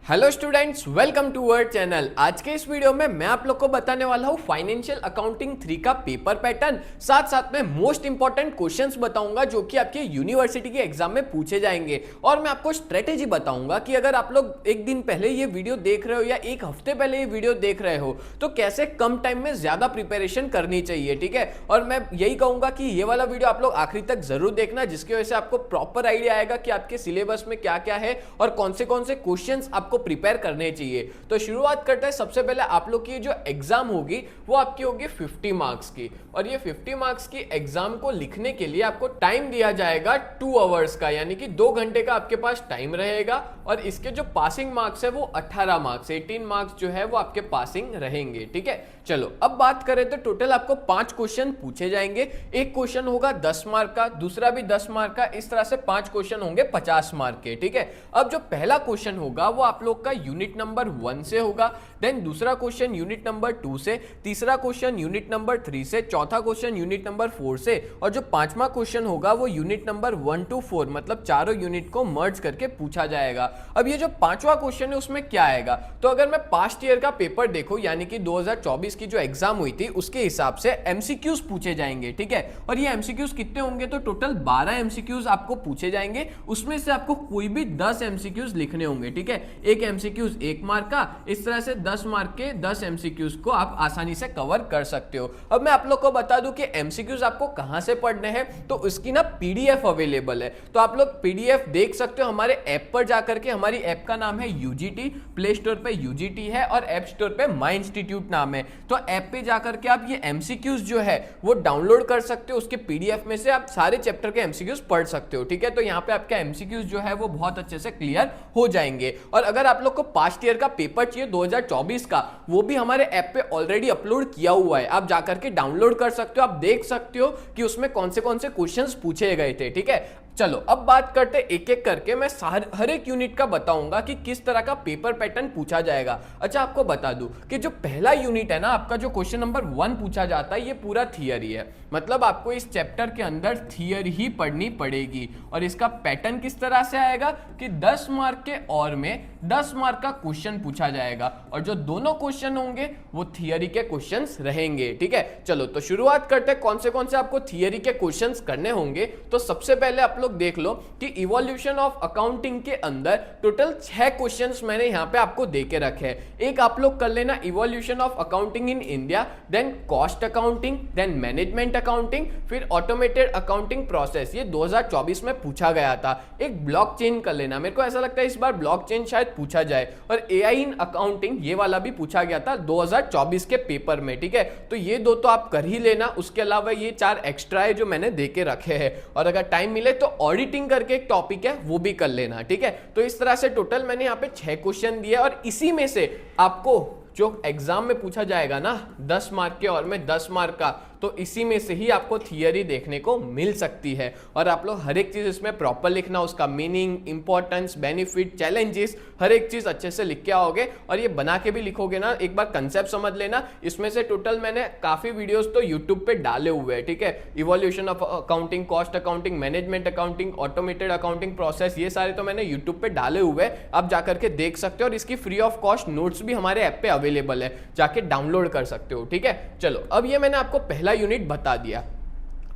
Hello students, welcome to our channel. आज के इस वीडियो में मैं आप लोग को बताने वाला हूँ फाइनेंशियल अकाउंटिंग 3 का पेपर पैटर्न, साथ साथ में मोस्ट इंपॉर्टेंट क्वेश्चंस बताऊंगा जो कि आपके यूनिवर्सिटी के एग्जाम में पूछे जाएंगे। और मैं आपको स्ट्रेटेजी बताऊंगा कि अगर आप लोग एक दिन पहले ये वीडियो देख रहे हो या एक हफ्ते पहले ये वीडियो देख रहे हो तो कैसे कम टाइम में ज्यादा प्रिपरेशन करनी चाहिए, ठीक है। और मैं यही कहूंगा कि ये वाला वीडियो आप लोग आखिरी तक जरूर देखना, जिसकी वजह से आपको प्रॉपर आइडिया आएगा कि आपके सिलेबस में क्या क्या है और कौन से क्वेश्चंस आपको प्रिपेयर करने चाहिए। तो शुरुआत करते हैं। सबसे पहले आप लोग की जो एग्जाम होगी वो आपकी होगी 50 मार्क्स की, और ये 50 मार्क्स की एग्जाम को लिखने के लिए आपको टाइम दिया जाएगा 2 आवर्स का, यानी कि 2 घंटे का आपके पास टाइम रहेगा। और इसके जो पासिंग मार्क्स है वो 18 मार्क्स, 18 मार्क्स जो है वो आपके पासिंग रहेंगे, ठीक है। चलो अब बात करें तो टोटल आपको 5 क्वेश्चन पूछे जाएंगे। एक क्वेश्चन होगा 10 मार्क का, दूसरा भी 10 मार्क का, इस तरह से 5 क्वेश्चन होंगे 50 मार्क के, ठीक है। अब जो पहला क्वेश्चन होगा वो आप लोग का यूनिट नंबर 1 से होगा, देन दूसरा क्वेश्चन यूनिट नंबर 2 से, तीसरा क्वेश्चन यूनिट नंबर 3 से, चौथा क्वेश्चन यूनिट नंबर 4 से, और जो पांचवा क्वेश्चन होगा वो यूनिट नंबर 1 to 4, मतलब चारों यूनिट को मर्ज करके पूछा जाएगा। अब ये जो पांचवा क्वेश्चन है उसमें क्या आएगा, तो अगर मैं पास्ट ईयर का पेपर देखूं, यानी कि 2024 की जो एग्जाम हुई थी उसके हिसाब से एमसीक्यूज पूछे जाएंगे, ठीक है। और ये एमसीक्यूज कितने होंगे, तो टोटल 12 एमसीक्यूज आपको पूछे जाएंगे। उसमें से आपको कोई भी 10 एमसीक्यूज लिखने होंगे, ठीक है। एक एमसीक्यूज 1 मार्क का, इस तरह से 10 मार्क के 10 एमसीक्यूज को आप आसानी से कवर कर सकते हो। अब मैं आप लोग को बता दूं कि एमसीक्यूज आपको कहां से पढ़ने हैं, तो उसकी ना पीडीएफ अवेलेबल है, तो आप लोग पीडीएफ देख सकते हो हमारे ऐप पर जाकर के। हमारी ऐप का नाम है यूजीटी, प्ले स्टोर पे यूजीटी है और ऐप स्टोर पे माई इंस्टीट्यूट नाम है। तो ऐप पे जाकर के आप ये एमसीक्यूज जो है वो डाउनलोड कर सकते हो, उसके पीडीएफ में से आप सारे चैप्टर के एमसीक्यूज पढ़ सकते हो, ठीक है। तो यहाँ पे आपका एमसीक्यूज जो है वो बहुत अच्छे से क्लियर हो जाएंगे। और अगर आप लोग को पास्ट ईयर का पेपर चाहिए 2024 का, वो भी हमारे ऐप पे ऑलरेडी अपलोड किया हुआ है, आप जाकर के डाउनलोड कर सकते हो। आप देख सकते हो कि उसमें कौन से क्वेश्चंस पूछे गए थे, ठीक है। चलो अब बात करते एक एक करके। मैं हर एक यूनिट का बताऊंगा कि किस तरह का पेपर पैटर्न पूछा जाएगा। अच्छा, आपको बता दूं कि जो पहला यूनिट है ना आपका, जो क्वेश्चन नंबर 1 पूछा जाता है, ये पूरा थियरी है, मतलब आपको इस चैप्टर के अंदर थियरी ही पढ़नी पड़ेगी। और इसका पैटर्न किस तरह से आएगा कि 10 मार्क के और में 10 मार्क का क्वेश्चन पूछा जाएगा, और जो दोनों क्वेश्चन होंगे वो थियरी के क्वेश्चंस रहेंगे, ठीक है। चलो तो शुरुआत करते हैं कौन से आपको थियरी के क्वेश्चंस करने होंगे। तो सबसे पहले आप देख लो कि इवोल्यूशन ऑफ अकाउंटिंग के अंदर टोटल 6 क्वेश्चंस मैंने यहां पे आपको देके रखे हैं। एक आप लोग कर लेना evolution of accounting in India, then cost accounting, then management accounting, फिर ऑटोमेटेड अकाउंटिंग प्रोसेस, ये 2024 में पूछा गया था। एक ब्लॉकचेन कर लेना, मेरे को ऐसा लगता है इस बार ब्लॉकचेन शायद पूछा जाए। और एआई इन अकाउंटिंग, ये वाला भी पूछा गया था 2024 के पेपर में, ठीक है। तो ये दो तो आप कर ही लेना, उसके अलावा ये 4 एक्स्ट्रा है जो मैंने देके रखे हैं। और अगर टाइम मिले तो ऑडिटिंग करके एक टॉपिक है वो भी कर लेना, ठीक है। तो इस तरह से टोटल मैंने यहाँ पे 6 क्वेश्चन दिए, और इसी में से आपको जो एग्जाम में पूछा जाएगा ना 10 मार्क के और में 10 मार्क का, तो इसी में से ही आपको थियरी देखने को मिल सकती है। और आप लोग हर एक चीज इसमें प्रॉपर लिखना, उसका मीनिंग, इंपॉर्टेंस, बेनिफिट, चैलेंजेस, हर एक चीज अच्छे से लिख के आओगे। और ये बना के भी लिखोगे ना, एक बार कंसेप्ट समझ लेना। इसमें से टोटल मैंने काफी वीडियोस तो यूट्यूब पे डाले हुए हैं, ठीक है। Evolution of accounting, cost accounting, management accounting, automated accounting process, ये सारे तो मैंने यूट्यूब पे डाले हुए हैं, आप जाकर के देख सकते हो। और इसकी फ्री ऑफ कॉस्ट नोट्स भी हमारे ऐप पे अवेलेबल है, जाके डाउनलोड कर सकते हो, ठीक है। चलो अब ये मैंने आपको पहला यूनिट बता दिया।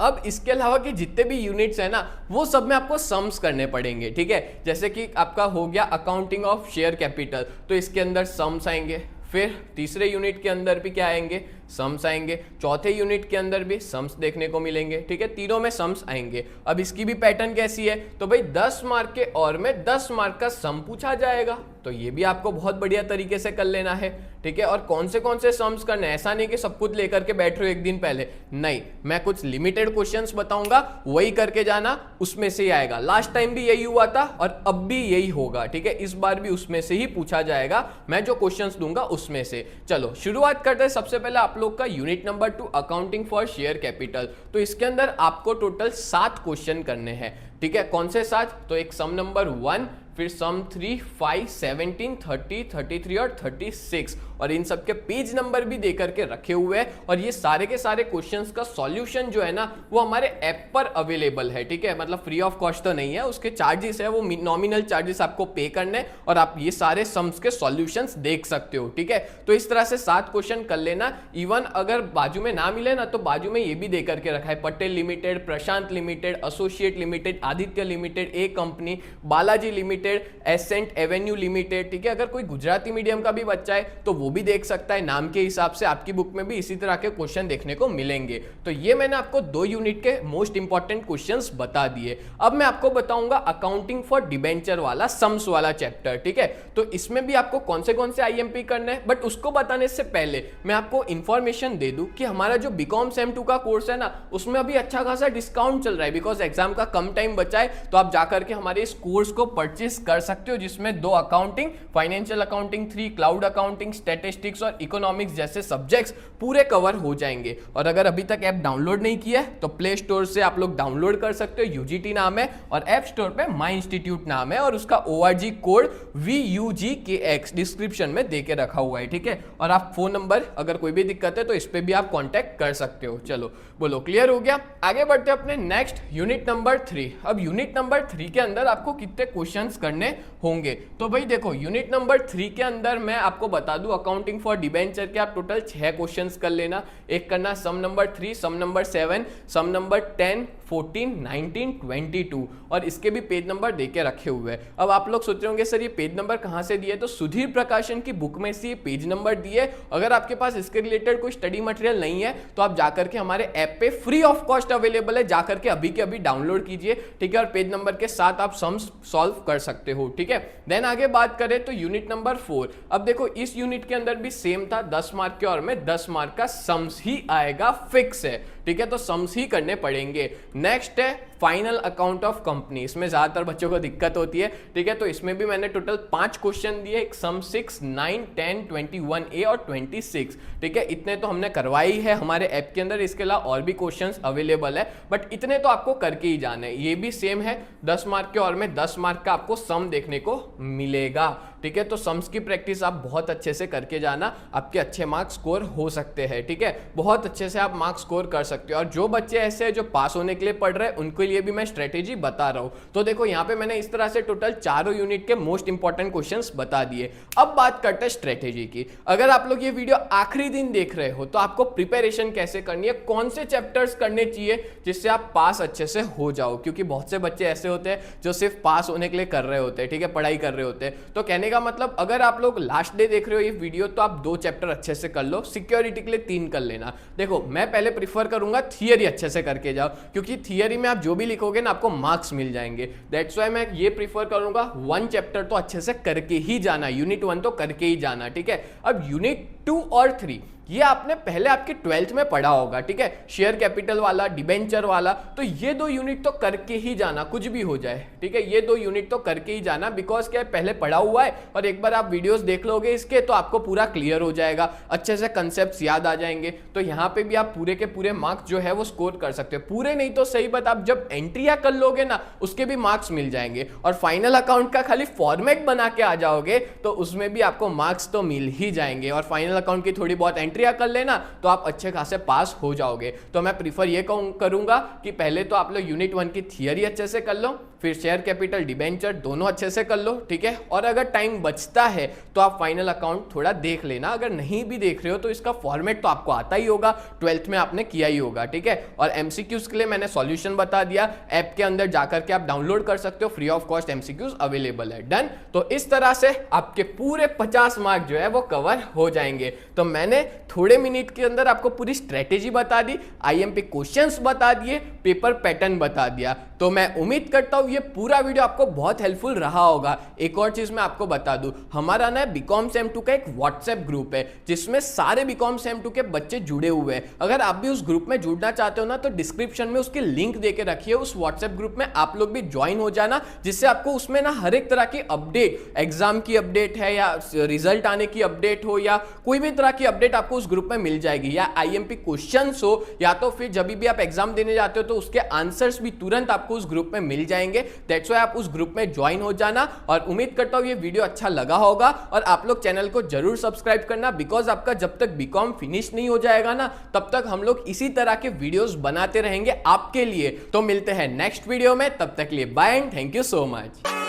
अब इसके अलावा के जितने भी यूनिट्स है ना वो सब में आपको सम्स करने पड़ेंगे, ठीक है। जैसे कि आपका हो गया अकाउंटिंग ऑफ शेयर कैपिटल, तो इसके अंदर सम्स आएंगे। फिर तीसरे यूनिट के अंदर भी क्या आएंगे, सम्स आएंगे। चौथे यूनिट के अंदर भी सम्स देखने को मिलेंगे, ठीक है। तीनों में सम्स आएंगे। अब इसकी भी पैटर्न कैसी है, तो भाई 10 मार्क के और में 10 मार्क का सम पूछा जाएगा, तो ये भी आपको बहुत बढ़िया तरीके से कर लेना है, ठीक है। और कौन से सम्स करने, ऐसा नहीं कि सब कुछ लेकर के बैठ रहे हो एक दिन पहले, नहीं, मैं कुछ लिमिटेड क्वेश्चंस बताऊंगा, वही करके जाना, उसमें से ही आएगा। लास्ट टाइम भी यही हुआ था और अब भी यही होगा, ठीक है। इस बार भी उसमें से ही पूछा जाएगा, मैं जो क्वेश्चंस दूंगा उसमें से। चलो शुरुआत करते हैं। सबसे पहले आप लोग का unit number 2 accounting for share capital, तो इसके अंदर आपको टोटल 7 क्वेश्चन करने हैं, ठीक है। कौन से 7, तो एक सम नंबर 1, फिर सम 3, 5, 17, 30, 33 और 36, और इन सब के पेज नंबर भी दे करके रखे हुए हैं। और ये सारे के सारे क्वेश्चंस का सॉल्यूशन जो है ना वो हमारे ऐप पर अवेलेबल है, ठीक है, मतलब फ्री ऑफ कॉस्ट तो नहीं है, उसके चार्जेस है, वो नॉमिनल चार्जेस आपको पे करने, और आप ये सारे सम्स के सॉल्यूशंस देख सकते हो, ठीक है। तो इस तरह से 7 क्वेश्चन कर लेना। इवन अगर बाजू में ना मिले ना तो बाजू में ये भी दे करके रखा है, Patel limited, Prashant limited, associate limited, Aditya limited, a company, Balaji limited, ascent avenue limited, ठीक है। अगर कोई गुजराती मीडियम का भी बच्चा है तो वो भी देख सकता है, नाम के हिसाब से आपकी बुक में भी इसी तरह के क्वेश्चन देखने को मिलेंगे। तो ये मैंने आपको 2 यूनिट के मोस्ट इंपॉर्टेंट क्वेश्चंस बता दिए। अब मैं आपको बताऊंगा अकाउंटिंग फॉर डिबेंचर वाला सम्स वाला चैप्टर, ठीक है। तो इसमें भी आपको कौन से आईएमपी करने हैं, बट उसको बताने से पहले मैं आपको इंफॉर्मेशन दे दूं कि हमारा जो बीकॉम सेम 2 का कोर्स है ना उसमें अभी अच्छा खासा डिस्काउंट चल रहा है, बिकॉज एग्जाम का कम टाइम बचा है। तो आप जाकर के हमारे इस कोर्स को परचेस कर सकते हो, जिसमें 2 accounting, financial accounting 3, cloud accounting, statistics और इकोनॉमिक्स जैसे सब्जेक्ट्स पूरे कवर हो जाएंगे। और अगर अभी तक ऐप डाउनलोड नहीं किया है तो प्ले स्टोर से आप लोग डाउनलोड कर सकते हो, यूजीटी नाम है, और ऐप स्टोर पे माई इंस्टीट्यूट नाम है, और उसका ORG कोड VUGKX डिस्क्रिप्शन में देके रखा हुआ है, ठीक है। और आप फोन नंबर, अगर कोई भी दिक्कत है तो इस पे भी आप कांटेक्ट कर सकते हो। चलो बोलो, क्लियर हो गया? आगे बढ़ते हैं अपने नेक्स्ट यूनिट नंबर 3। अब यूनिट नंबर 3 के अंदर आपको कितने क्वेश्चंस करने होंगे, तो भाई देखो यूनिट नंबर 3 के अंदर मैं आपको बता दूं अकाउंटिंग फॉर डिबेंचर के आप टोटल 6 क्वेश्चंस कर लेना। एक करना सम नंबर 3, सम नंबर 7, सम नंबर 10, 14, 19, 22, और इसके भी पेज नंबर देके रखे हुए हैं। अब आप लोग सोच रहे होंगे सर ये पेज नंबर कहां से दिए, तो सुधीर प्रकाशन की बुक में से ये पेज नंबर दिए। अगर आपके पास इसके रिलेटेड कोई स्टडी मटेरियल नहीं है तो आप जाकर के हमारे ऐप पे फ्री ऑफ कॉस्ट अवेलेबल है, जाकर के अभी के अभी डाउनलोड कीजिए, ठीक है, और पेज नंबर के साथ आप सम्स सॉल्व कर सकते हो, ठीक है। देन आगे बात करें तो यूनिट नंबर 4। अब देखो इस यूनिट के अंदर भी सेम था, 10 मार्क के, और में 10 मार्क का सम्स ही आएगा, फिक्स है, ठीक है, तो सम्स ही करने पड़ेंगे। नेक्स्ट है फाइनल अकाउंट ऑफ कंपनी, इसमें ज्यादातर बच्चों को दिक्कत होती है, ठीक है, तो इसमें भी मैंने टोटल 5 क्वेश्चन दिए, एक सम 6, 9, 10, 21A और 26, ठीक है। इतने तो हमने करवाई है हमारे ऐप के अंदर, इसके अलावा और भी क्वेश्चंस अवेलेबल है, बट इतने तो आपको करके ही जाना है। ये भी सेम है, 10 मार्क के, और में 10 मार्क का आपको सम देखने को मिलेगा, ठीक है। तो सम्स की प्रैक्टिस आप बहुत अच्छे से करके जाना, आपके अच्छे मार्क्स स्कोर हो सकते हैं, ठीक है, बहुत अच्छे से आप मार्क्स स्कोर कर सकते हो। और जो बच्चे ऐसे हैं जो पास होने के लिए पढ़ रहे हैं उनके लिए भी मैं स्ट्रेटेजी बता रहा हूं। तो देखो यहाँ पे मैंने इस तरह से टोटल 4 यूनिट के मोस्ट इंपॉर्टेंट क्वेश्चंस बता दिए। अब बात करते हैं स्ट्रेटेजी की। अगर आप लोग ये वीडियो आखिरी दिन देख रहे हो तो आपको प्रिपरेशन कैसे करनी है, कौन से चैप्टर्स करने चाहिए जिससे आप पास अच्छे से हो जाओ, क्योंकि बहुत से बच्चे ऐसे होते हैं जो सिर्फ पास होने के लिए कर रहे होते हैं, ठीक है, पढ़ाई कर रहे होते हैं। तो कहने का मतलब अगर आप लोग लास्ट डे देख रहे हो ये वीडियो तो आप 2 चैप्टर अच्छे से कर लो, सिक्योरिटी के लिए 3 कर लेना। देखो मैं पहले प्रीफर करूंगा थियरी अच्छे से करके जाओ, क्योंकि थियरी में आप जो भी लिखोगे ना आपको मार्क्स मिल जाएंगे। दैट्स व्हाई मैं ये प्रीफर करूंगा 1 चैप्टर तो अच्छे से करके ही जाना, यूनिट 1 तो करके ही जाना, ठीक है। अब यूनिट 2 और 3 ये आपने पहले आपके 12th में पढ़ा होगा, ठीक है, शेयर कैपिटल वाला, डिबेंचर वाला, तो ये 2 यूनिट तो करके ही जाना, कुछ भी हो जाए, ठीक है, ये 2 यूनिट तो करके ही जाना, बिकॉज क्या पहले पढ़ा हुआ है, और एक बार आप वीडियोस देख लोगे इसके तो आपको पूरा क्लियर हो जाएगा, अच्छे से कंसेप्ट याद आ जाएंगे। तो यहाँ पे भी आप पूरे के पूरे मार्क्स जो है वो स्कोर कर सकते हो, पूरे नहीं तो सही बात आप जब एंट्रिया कर लोगे ना उसके भी मार्क्स मिल जाएंगे, और फाइनल अकाउंट का खाली फॉर्मेट बना के आ जाओगे तो उसमें भी आपको मार्क्स तो मिल ही जाएंगे, और फाइनल अकाउंट की थोड़ी बहुत एंट्रिया कर लेना तो आप अच्छे खासे पास हो जाओगे। तो मैं प्रीफर ये करूंगा कि पहले तो आप लोग यूनिट 1 की थियरी अच्छे से कर लो, फिर शेयर कैपिटल, डिबेंचर दोनों अच्छे से कर लो, ठीक है, और अगर टाइम बचता है तो आप फाइनल अकाउंट थोड़ा देख लेना। अगर नहीं भी देख रहे हो तो इसका फॉर्मेट तो आपको आता ही होगा, 12th में आपने किया ही होगा, ठीक है। और एमसीक्यूज के लिए मैंने सॉल्यूशन बता दिया, ऐप के अंदर जाकर के आप डाउनलोड कर सकते हो, free of cost MCQs available है। डन। तो इस तरह से आपके पूरे 50 मार्क जो है वो कवर हो जाएंगे। तो मैंने थोड़े मिनट के अंदर आपको पूरी स्ट्रेटेजी बता दी, आईएमपी क्वेश्चंस बता दिए, पेपर पैटर्न बता दिया। तो मैं उम्मीद करता हूं ये पूरा वीडियो आपको बहुत हेल्पफुल रहा होगा। एक और चीज मैं आपको बता दूं, हमारा ना बीकॉम सेम 2 का एक व्हाट्सएप ग्रुप है जिसमें सारे बीकॉम सेम 2 के बच्चे जुड़े हुए हैं। अगर आप भी उस ग्रुप में जुड़ना चाहते हो ना तो डिस्क्रिप्शन में उसकी लिंक देके रखिए, उस व्हाट्सएप ग्रुप में आप लोग भी ज्वाइन हो जाना, जिससे आपको उसमें ना हर एक तरह की अपडेट, एग्जाम की अपडेट है या रिजल्ट आने की अपडेट हो या कोई भी तरह की अपडेट आपको उस ग्रुप में मिल जाएगी, या आईएमपी क्वेश्चंस हो या तो फिर जब भी आप एग्जाम देने जाते हो तो उसके आंसर्स भी तुरंत आपको उस ग्रुप में मिल जाएंगे। करेंगे। दैट्स व्हाई आप उस ग्रुप में ज्वाइन हो जाना, और उम्मीद करता हूं ये वीडियो अच्छा लगा होगा। और आप लोग चैनल को जरूर सब्सक्राइब करना, बिकॉज आपका जब तक बीकॉम फिनिश नहीं हो जाएगा ना, तब तक हम लोग इसी तरह के वीडियोस बनाते रहेंगे आपके लिए। तो मिलते हैं नेक्स्ट वीडियो में, तब तक के लिए bye and thank you so much.